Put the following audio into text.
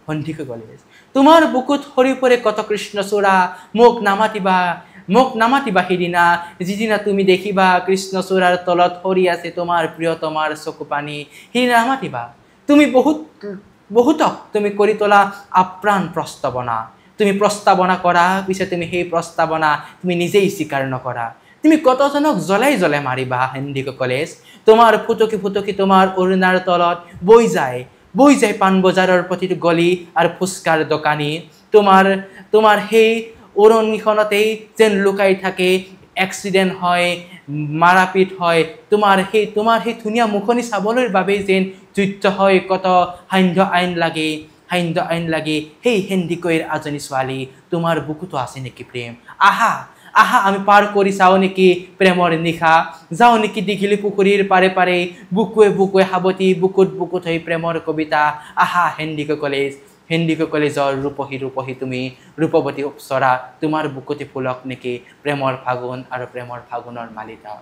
সন্ধিকৈ college তোমাৰ বুকুত সৰি পৰে কত কৃষ্ণচূড়া মোক নামাতিবা সিদিনা যিদিনা তুমি দেখিবা কৃষ্ণচূড়াৰ তলত সৰি আছে তোমাৰ প্ৰিয়তমাৰ চকু পানী সিদিনা নামাতিবা তুমি বহুতক তুমি কৰি তোলা আপ্ৰাণ প্ৰস্তাৱনা তুমি প্ৰস্তাৱনা কৰা পিছে তুমি সেই প্ৰস্তাৱনা তুমি নিজেই স্বীকাৰ নকৰা তুমি কতজনক জ্বলাই মাৰিবা হেন্দিকৈ কলেজ তোমাৰ ফুটকি তোমাৰ অৰুণাৰ তলত বৈ যায় পাণ বজাৰৰ প্ৰতিটো গলি আৰু ফুচকাৰ দোকানী তোমাৰ সেই অৰণিখনতেই যেন লুকাই থাকে এক্সিডেণ্ট হয় মাৰাপিট হয় তোমাৰ সেই ধুনীয়া মুখনি চাবলৈ বাবে যেন যুদ্ধ হয় কত সান্ধ্য আইন লাগে সেই হেন্দিকৈৰ আজনী ছোৱালী তোমাৰ বুকুতো আছে নেকি প্ৰেম আহা আমি পাৰ কৰি চাও নেকি প্ৰেমৰ নিশা যাও নেকি দীঘলী পুখুৰীৰ পাৰে বুকুৱে সাৱটি বুকুত হৈ প্ৰেমৰ কবিতা আহা হেন্দিকৈ কলেজৰ ৰূপহী তুমি ৰূপৱতী অপ্সৰা তোমাৰ বুকুতে ফুলক নেকি প্ৰেমৰ ফাগুন আৰু প্ৰেমৰ ফাগুনৰ মালিতা